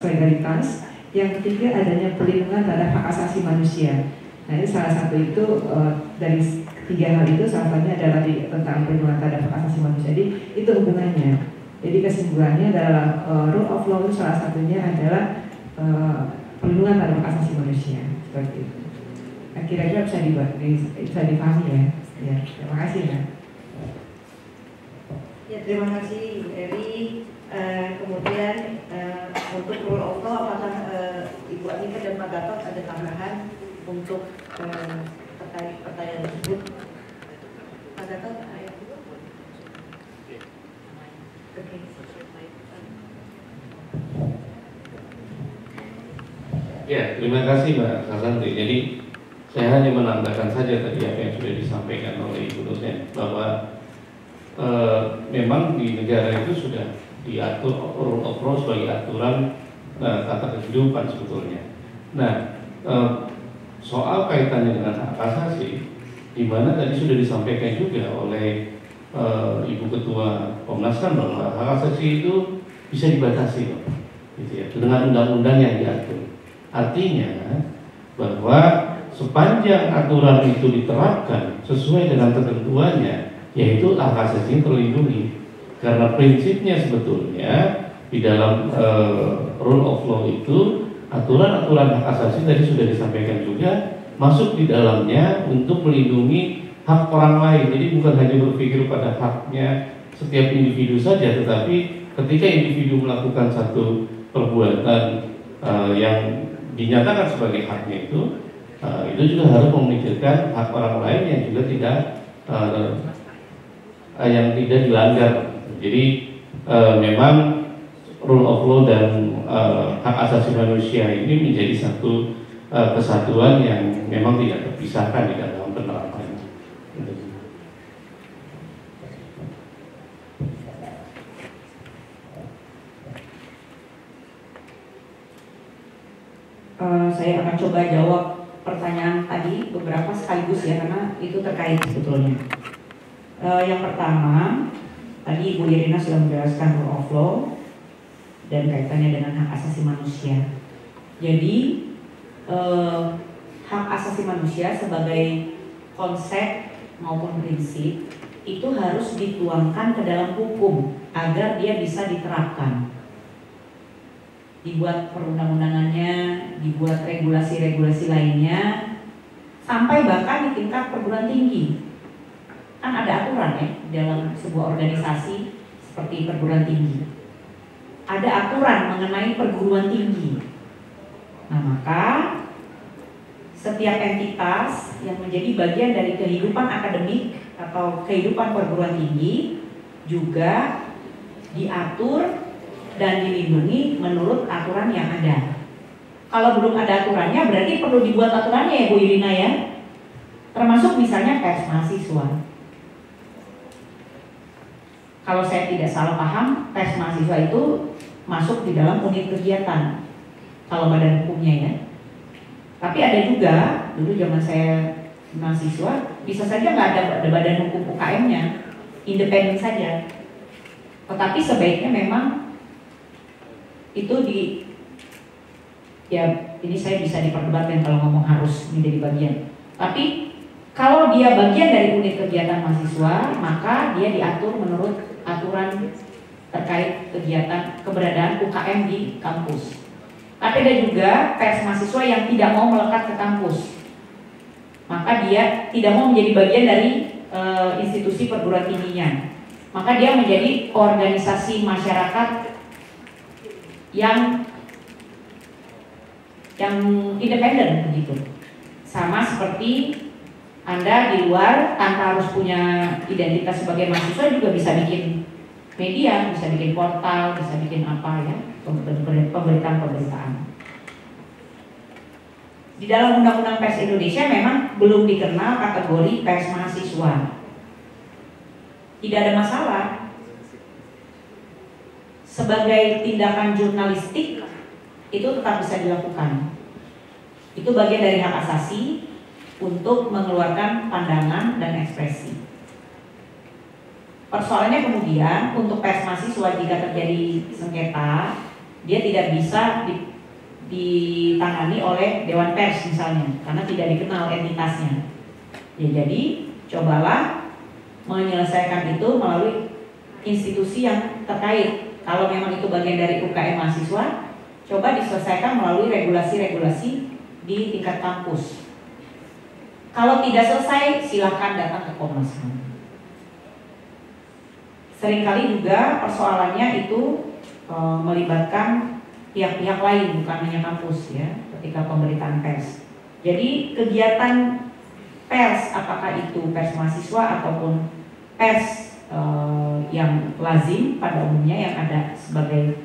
solidaritas. Yang ketiga adanya perlindungan terhadap hak asasi manusia. Nah ini salah satu itu dari tiga hal itu salah satunya adalah tentang perlindungan terhadap hak asasi manusia. Jadi itu hubungannya. Jadi kesimpulannya adalah rule of law itu salah satunya adalah perlindungan terhadap hak asasi manusia seperti itu. Nah, kira-kira bisa dipahami ya. Ya, terima kasih ya. Ya, terima kasih Eri. Kemudian untuk rule of law, apakah Ibu Anika dan Pak Gatot ada tambahan untuk terkait pertanyaan tersebut? Pak Gatot, ayo. Oke. Ya, terima kasih Mbak Kasanti. Jadi saya hanya menambahkan saja tadi apa yang sudah disampaikan oleh Ibu dosen bahwa memang di negara itu sudah diatur rule of law sebagai aturan tata kehidupan sebetulnya. Nah, soal kaitannya dengan hak asasi, di mana tadi sudah disampaikan juga oleh Ibu Ketua Komnas HAM bahwa hak asasi itu bisa dibatasi, gitu ya, dengan undang-undang yang diatur. Artinya bahwa sepanjang aturan itu diterapkan sesuai dengan ketentuannya, yaitu hak asasi terlindungi. Karena prinsipnya sebetulnya di dalam rule of law itu aturan-aturan hak asasi tadi sudah disampaikan juga masuk di dalamnya untuk melindungi hak orang lain. Jadi bukan hanya berpikir pada haknya setiap individu saja, tetapi ketika individu melakukan satu perbuatan yang dinyatakan sebagai haknya itu juga harus memikirkan hak orang lain yang juga tidak dilanggar. Jadi memang rule of law dan hak asasi manusia ini menjadi satu kesatuan yang memang tidak terpisahkan di dalam penerapan. Saya akan coba jawab pertanyaan tadi beberapa sekaligus ya, karena itu terkait sebetulnya. Yang pertama, tadi Ibu Irina sudah menjelaskan rule of law dan kaitannya dengan hak asasi manusia. Jadi hak asasi manusia sebagai konsep maupun prinsip itu harus dituangkan ke dalam hukum agar dia bisa diterapkan. Dibuat perundang-undangannya, dibuat regulasi-regulasi lainnya, sampai bahkan di tingkat perguruan tinggi. Kan ada aturan ya dalam sebuah organisasi seperti perguruan tinggi. Ada aturan mengenai perguruan tinggi. Nah, maka setiap entitas yang menjadi bagian dari kehidupan akademik atau kehidupan perguruan tinggi juga diatur dan dilindungi menurut aturan yang ada. Kalau belum ada aturannya berarti perlu dibuat aturannya ya Bu Irina ya. Termasuk misalnya pers mahasiswa. Kalau saya tidak salah paham, pers mahasiswa itu masuk di dalam unit kegiatan. Kalau badan hukumnya ya. Tapi ada juga, dulu zaman saya mahasiswa, bisa saja nggak ada badan hukum UKM-nya, independen saja. Tetapi sebaiknya memang itu ya ini saya bisa diperdebatkan kalau ngomong harus menjadi bagian. Tapi kalau dia bagian dari unit kegiatan mahasiswa, maka dia diatur menurut aturan terkait kegiatan keberadaan UKM di kampus. Tapi ada juga pers mahasiswa yang tidak mau melekat ke kampus, maka dia tidak mau menjadi bagian dari institusi perguruan tingginya, maka dia menjadi organisasi masyarakat yang independen begitu. Sama seperti Anda di luar tanpa harus punya identitas sebagai mahasiswa juga bisa bikin media, bisa bikin portal, bisa bikin apa ya, pemberitaan-pemberitaan. Di dalam Undang-Undang Pers Indonesia memang belum dikenal kategori pers mahasiswa. Tidak ada masalah. Sebagai tindakan jurnalistik itu tetap bisa dilakukan. Itu bagian dari hak asasi untuk mengeluarkan pandangan dan ekspresi. Persoalannya kemudian untuk pers mahasiswa jika terjadi sengketa dia tidak bisa ditangani oleh Dewan Pers misalnya, karena tidak dikenal entitasnya. Ya, jadi cobalah menyelesaikan itu melalui institusi yang terkait. Kalau memang itu bagian dari UKM mahasiswa, coba diselesaikan melalui regulasi-regulasi di tingkat kampus. Kalau tidak selesai, silakan datang ke Komnas HAM. Seringkali juga persoalannya itu melibatkan pihak-pihak lain, bukan hanya kampus ya, ketika pemberitaan pers. Jadi kegiatan pers, apakah itu pers mahasiswa ataupun pers yang lazim pada umumnya yang ada sebagai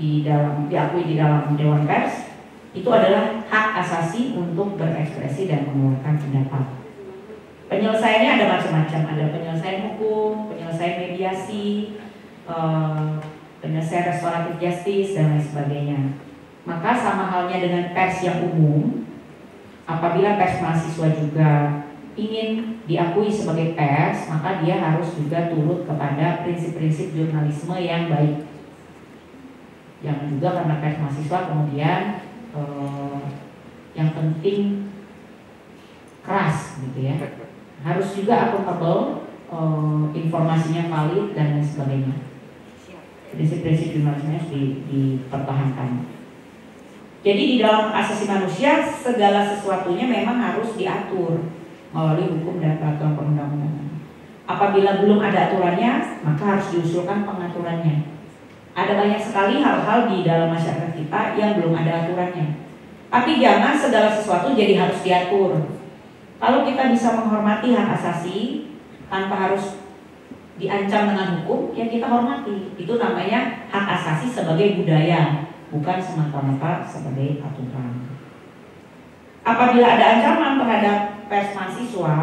diakui di dalam Dewan Pers, itu adalah hak asasi untuk berekspresi dan mengeluarkan pendapat. Penyelesaiannya ada macam-macam, ada penyelesaian hukum, penyelesaian mediasi, penyelesaian restoratif justice dan lain sebagainya. Maka sama halnya dengan pers yang umum, apabila pers mahasiswa juga ingin diakui sebagai pers, maka dia harus juga turut kepada prinsip-prinsip jurnalisme yang baik. Yang juga karena pers mahasiswa kemudian yang penting keras gitu ya, harus juga akuntabel, informasinya valid dan lain sebagainya. Prinsip-prinsip jurnalisme harus dipertahankan. Jadi di dalam hak asasi manusia segala sesuatunya memang harus diatur melalui hukum dan peraturan perundang-undangan. Apabila belum ada aturannya, maka harus diusulkan pengaturannya. Ada banyak sekali hal-hal di dalam masyarakat kita yang belum ada aturannya. Tapi jangan segala sesuatu jadi harus diatur. Kalau kita bisa menghormati hak asasi tanpa harus diancam dengan hukum, ya kita hormati. Itu namanya hak asasi sebagai budaya, bukan semata-mata sebagai aturan. Apabila ada ancaman terhadap pers mahasiswa,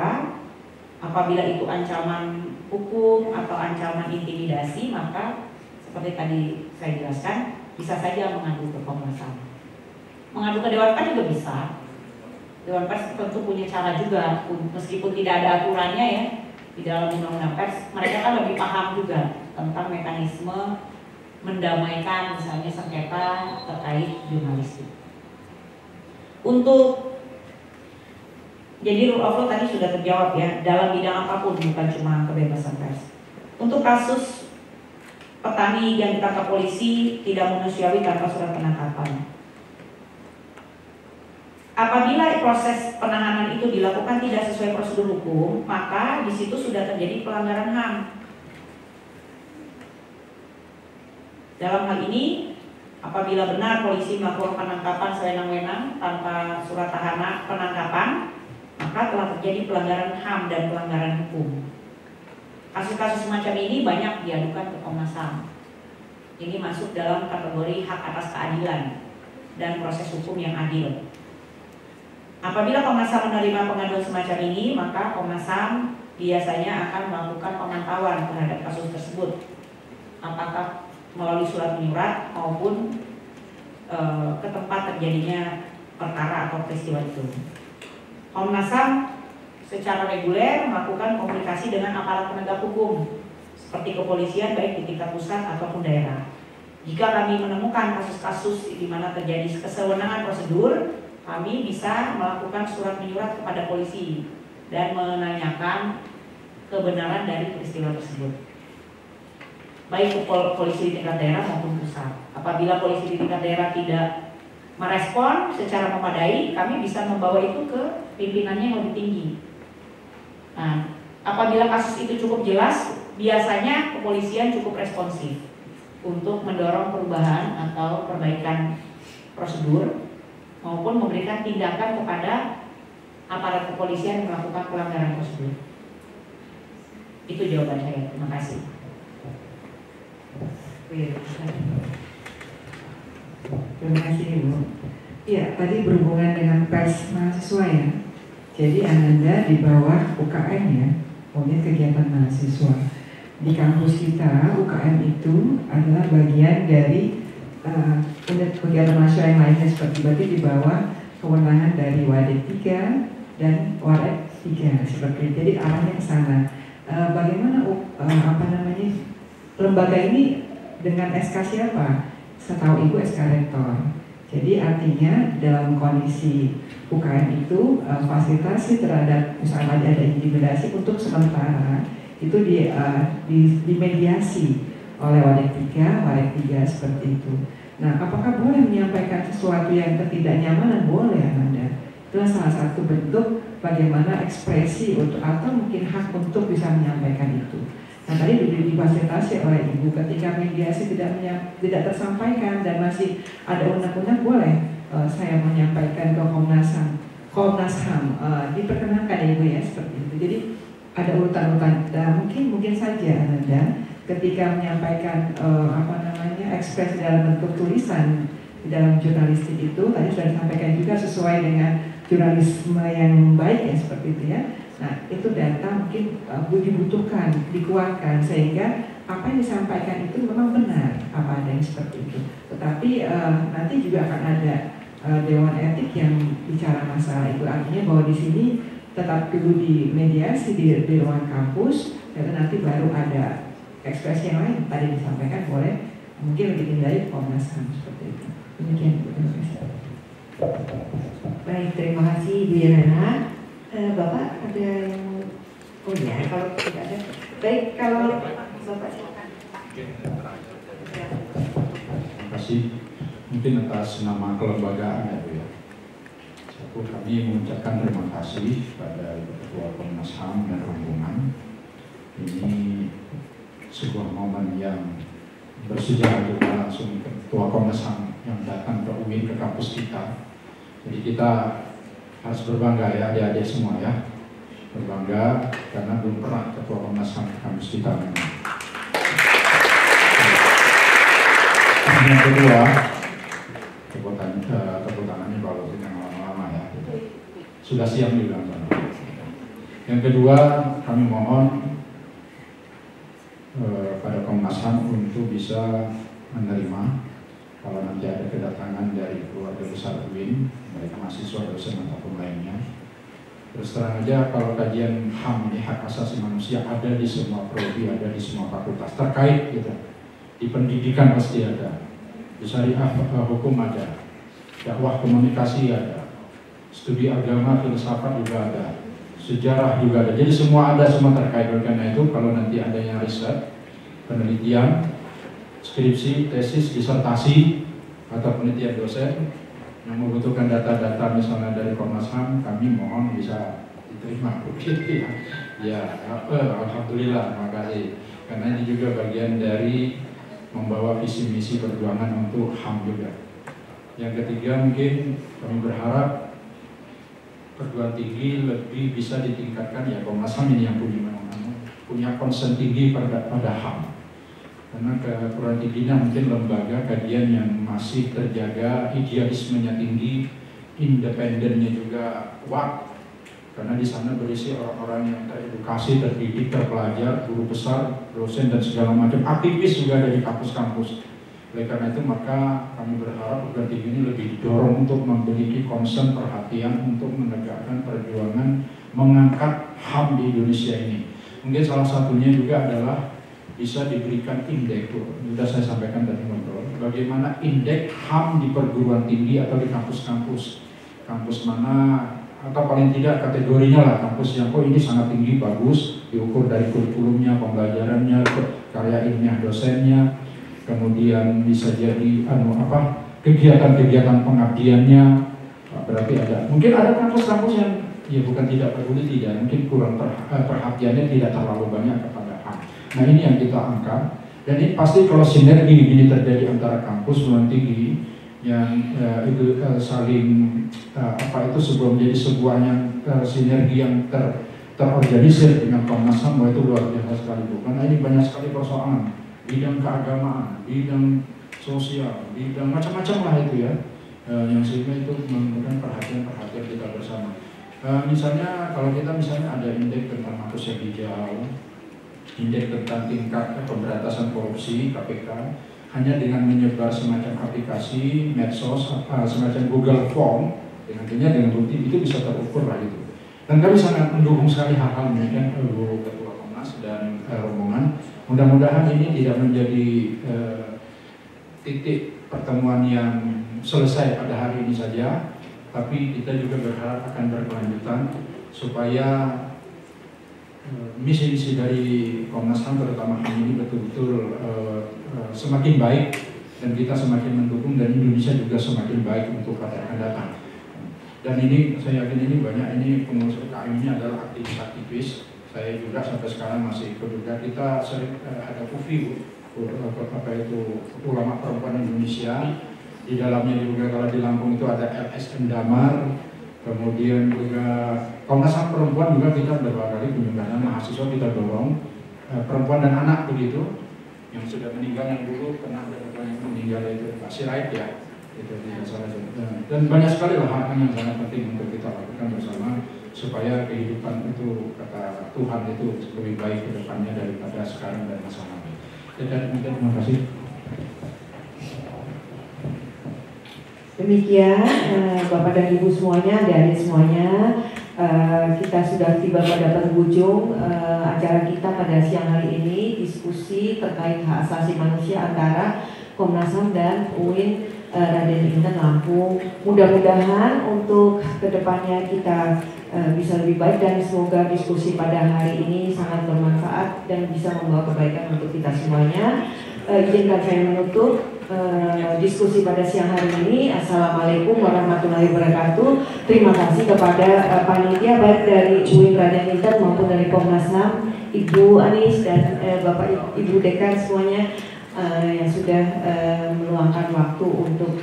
apabila itu ancaman hukum atau ancaman intimidasi, maka seperti tadi saya jelaskan, bisa saja mengadu ke Komnas HAM. Mengadu ke Dewan Pers juga bisa. Dewan Pers tentu punya cara juga, meskipun tidak ada aturannya ya di dalam undang-undang pers, mereka kan lebih paham juga tentang mekanisme mendamaikan misalnya sengketa terkait jurnalistik. Jadi rule of law tadi sudah terjawab ya, dalam bidang apapun, bukan cuma kebebasan pers. Untuk kasus petani yang ditangkap polisi tidak manusiawi tanpa surat penangkapan, apabila proses penahanan itu dilakukan tidak sesuai prosedur hukum, maka di situ sudah terjadi pelanggaran HAM. Dalam hal ini, apabila benar polisi melakukan penangkapan sewenang-wenang tanpa surat tahanan penangkapan, maka telah terjadi pelanggaran HAM dan pelanggaran hukum. Kasus-kasus semacam ini banyak diadukan ke Komnas HAM. Ini masuk dalam kategori hak atas keadilan dan proses hukum yang adil. Apabila Komnas HAM menerima pengaduan semacam ini, maka Komnas HAM biasanya akan melakukan pemantauan terhadap kasus tersebut, apakah melalui surat menyurat maupun ke tempat terjadinya perkara atau peristiwa itu. Komnas HAM secara reguler melakukan komunikasi dengan aparat penegak hukum seperti kepolisian baik di tingkat pusat ataupun daerah. Jika kami menemukan kasus-kasus di mana terjadi kesewenangan prosedur, kami bisa melakukan surat menyurat kepada polisi dan menanyakan kebenaran dari peristiwa tersebut, baik polisi di tingkat daerah maupun pusat. Apabila polisi di tingkat daerah tidak merespon secara memadai, kami bisa membawa itu ke pimpinannya yang lebih tinggi. Nah, apabila kasus itu cukup jelas, biasanya kepolisian cukup responsif untuk mendorong perubahan atau perbaikan prosedur maupun memberikan tindakan kepada aparat kepolisian yang melakukan pelanggaran prosedur. Itu jawaban saya. Terima kasih. Terima kasih Ibu. Ya, tadi berhubungan dengan pers mahasiswa ya. Jadi Ananda di bawah UKM ya, punya kegiatan mahasiswa. Di kampus kita, UKM itu adalah bagian dari unit kegiatan mahasiswa yang lainnya, seperti berarti di bawah kewenangan dari Wadet 3 dan Waret 3 seperti itu. Jadi arahnya ke sana. Bagaimana lembaga ini dengan SK siapa? setahu Ibu SK Rektor. Jadi artinya dalam kondisi UKM itu fasilitasi terhadap misalnya ada intimidasi untuk sementara itu dimediasi oleh Wadik 3 seperti itu. Nah, apakah boleh menyampaikan sesuatu yang ketidaknyamanan? Boleh, Anda. Itu salah satu bentuk bagaimana ekspresi untuk atau mungkin hak untuk bisa menyampaikan itu. Nah, tadi difasilitasi oleh Ibu ketika mediasi tidak tersampaikan dan masih ada undang-undang, boleh saya menyampaikan ke Komnas HAM, diperkenankan Ibu ya seperti itu. Jadi ada urutan-urutan. Dan mungkin saja Anda ketika menyampaikan ekspresi dalam bentuk tulisan di dalam jurnalistik itu tadi sudah disampaikan juga sesuai dengan jurnalisme yang baik ya seperti itu ya. Nah itu data mungkin dibutuhkan, dikuatkan sehingga apa yang disampaikan itu memang benar apa ada yang seperti itu. Tetapi nanti juga akan ada Dewan Etik yang bicara masalah itu, artinya bahwa di sini tetap dulu di mediasi di ruang kampus dan nanti baru ada ekspresi yang lain tadi disampaikan boleh mungkin lebih tinggi dari Komnas HAM seperti itu. Demikian. Baik, terima kasih Ibu Irena. Bapak ada yang ya kalau tidak ada. Baik, kalau Bapak silakan. Terima kasih. Mungkin atas nama kelembagaan ya Bu ya. Satu, kami mengucapkan terima kasih pada Ketua Komnas HAM dan rombongan. Ini sebuah momen yang bersejarah juga, langsung Ketua Komnas HAM yang datang ke UIN, ke kampus kita. Jadi kita harus berbangga ya adik-adik semua ya. Berbangga karena belum pernah Ketua Komnas HAM ke kampus kita. Yang kedua, tepuk tangannya kalau tidak lama-lama ya. Sudah siap juga. Yang kedua, kami mohon pada Komnas HAM untuk bisa menerima kalau nanti ada kedatangan dari keluarga besar UIN, baik mahasiswa, dosen ataupun lainnya. Terus terang aja kalau kajian HAM ini hak asasi manusia ada di semua prodi, ada di semua fakultas terkait gitu. Di pendidikan pasti ada, di syariah hukum ada, dakwah komunikasi ada, studi agama filsafat juga ada, sejarah juga ada. Jadi semua ada, semua terkait. Karena itu kalau nanti adanya riset, penelitian, skripsi, tesis, disertasi atau penelitian dosen yang membutuhkan data-data misalnya dari Komnas HAM, kami mohon bisa diterima. Ya, alhamdulillah, terima kasih. Karena ini juga bagian dari membawa visi misi perjuangan untuk HAM juga. Yang ketiga mungkin kami berharap perguruan tinggi lebih bisa ditingkatkan ya. Komnas HAM ini yang punya concern tinggi pada HAM. Karena perguruan tingginya mungkin lembaga kajian yang masih terjaga idealismenya tinggi, independennya juga kuat. Karena di sana berisi orang-orang yang teredukasi, terdidik, terpelajar, guru besar, dosen dan segala macam, aktivis juga ada di kampus-kampus. Oleh karena itu maka kami berharap perguruan tinggi ini lebih didorong untuk memiliki concern perhatian untuk menegakkan perjuangan mengangkat HAM di Indonesia ini. Mungkin salah satunya juga adalah bisa diberikan indeks, sudah saya sampaikan tadi ngobrol, bagaimana indeks HAM di perguruan tinggi atau di kampus-kampus, kampus mana atau paling tidak kategorinya lah, kampus yang ini sangat tinggi, bagus, diukur dari kurikulumnya, pembelajarannya, karya ilmiah dosennya, kemudian bisa jadi kegiatan-kegiatan pengabdiannya, berarti ada. Mungkin ada kampus-kampus yang ya bukan tidak peduli, tidak, mungkin kurang perhatiannya tidak terlalu banyak kepada HAM. Nah ini yang kita angkat, dan ini pasti kalau sinergi ini terjadi antara kampus perguruan tinggi yang itu saling itu menjadi sebuah yang sinergi yang terorganisir dengan Komnas HAM, itu luar biasa sekali Bu. Karena ini banyak sekali persoalan bidang keagamaan, bidang sosial, bidang macam-macam lah itu ya, yang sehingga itu memerlukan perhatian kita bersama. Misalnya kalau kita misalnya ada indeks tentang manusia hijau, indeks tentang tingkat pemberantasan korupsi KPK, hanya dengan menyebar semacam aplikasi medsos, semacam Google Form, dengan bukti itu bisa terukur lah itu. Dan kami sangat mendukung sekali hal-hal demikian Bu Ketua Komnas dan rombongan. Mudah-mudahan ini tidak menjadi titik pertemuan yang selesai pada hari ini saja, tapi kita juga berharap akan berkelanjutan supaya misi-misi dari Komnas HAM terutama ini betul-betul semakin baik dan kita semakin mendukung dan Indonesia juga semakin baik untuk pada akan datang. Dan ini saya yakin ini banyak ini pengurus UKM ini adalah aktivis-aktivis. Saya juga sampai sekarang masih ikut juga. Kita sering ada UFI, apa itu Ulama Perempuan Indonesia. Di dalamnya juga kalau di Lampung itu ada LSM Damar. Kemudian juga Komnas HAM Perempuan juga kita beberapa kali penyumbangan mahasiswa kita dorong perempuan dan anak begitu yang sudah meninggal yang dulu pernah ada yang meninggal itu Pak Sirait ya itu tidak salah dan banyak sekali lah hal yang sangat penting untuk kita lakukan bersama supaya kehidupan itu kata Tuhan itu lebih baik ke depannya daripada sekarang dan masa lalu. Terima kasih. Demikian Bapak dan Ibu semuanya, adik-adik semuanya, kita sudah tiba pada penghujung acara kita pada siang hari ini, diskusi terkait hak asasi manusia antara Komnas HAM dan UIN Raden Inten Lampung. Mudah-mudahan untuk kedepannya kita bisa lebih baik dan semoga diskusi pada hari ini sangat bermanfaat dan bisa membawa kebaikan untuk kita semuanya. Izinkan saya menutup diskusi pada siang hari ini. Assalamualaikum warahmatullahi wabarakatuh. Terima kasih kepada panitia baik dari UIN Raden Inten maupun dari Komnas HAM, Ibu Anis dan Bapak Ibu Dekan semuanya yang sudah meluangkan waktu untuk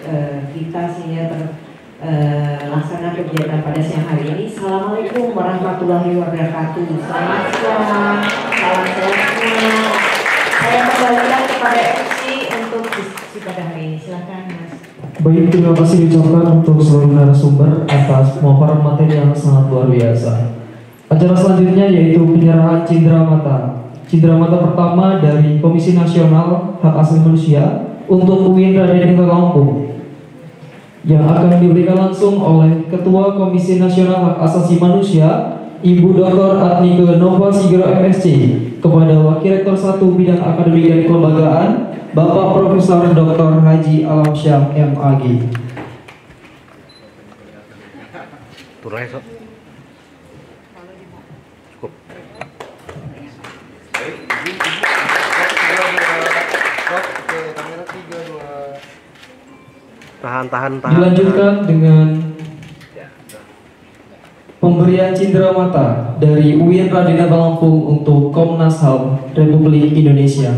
kita sehingga terlaksana kegiatan pada siang hari ini. Assalamualaikum warahmatullahi wabarakatuh. Selamat siang, salam sehat semua. Saya kembalikan kepada MC untuk diskusi pada hari ini. Silakan Mas. Baik, terima kasih diucapkan untuk seluruh narasumber atas pemaparan materi yang sangat luar biasa. Acara selanjutnya yaitu penyerahan cindera mata. Cindera mata pertama dari Komisi Nasional Hak Asasi Manusia untuk UIN Raden Inten Lampung yang akan diberikan langsung oleh Ketua Komisi Nasional Hak Asasi Manusia Ibu Dr. Adnike Nova Sigero MSc kepada Wakil Rektor 1 Bidang Akademik dan Kelembagaan Bapak Profesor Dr. Haji Alamsyah MAG. Cukup. Tahan. Dilanjutkan dengan pemberian cindera mata dari UIN Raden Inten Lampung untuk Komnas HAM Republik Indonesia.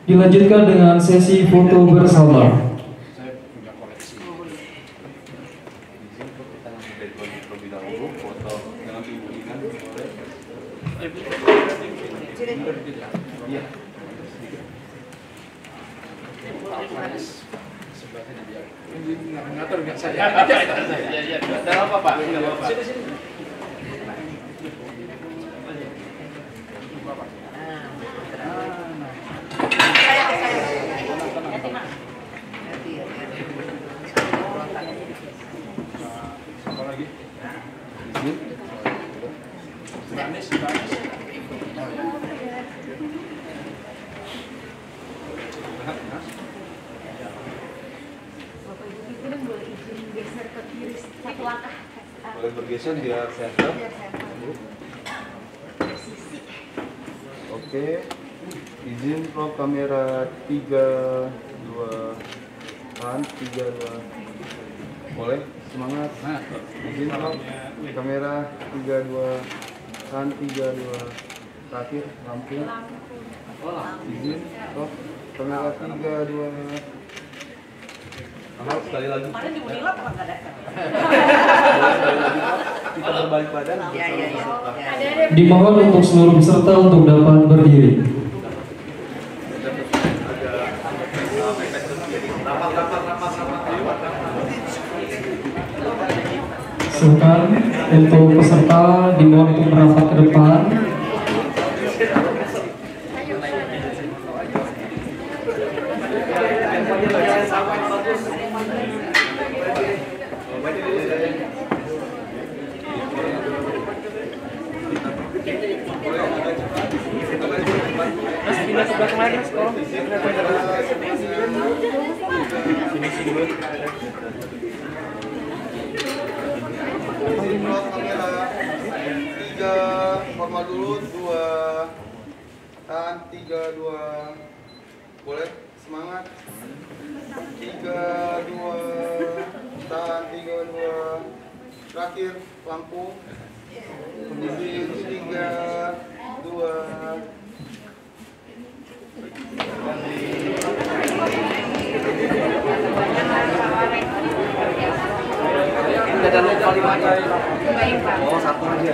Dilanjutkan dengan sesi foto bersama. Boleh bergeser biar center. Oke. Izin pro kamera 3 2 tahan 3 2. Boleh semangat. Izin pro kamera 3 2 tahan 3 2. Terakhir lampu. Izin pro kamera 3 2. Sekali lagi. Kemarin di Unilab apa nggak datang? Kita berbalik badan. Dimohon untuk seluruh peserta untuk dapat berdiri. Silakan untuk peserta dimohon untuk merapat ke depan. Kamera 3, formal dulu 2, tahan 3, 2, boleh semangat 3, 2, tahan 3, 2, terakhir lampu kondisi 3, 2. Ada lupa 5 aja. Oh, satu aja.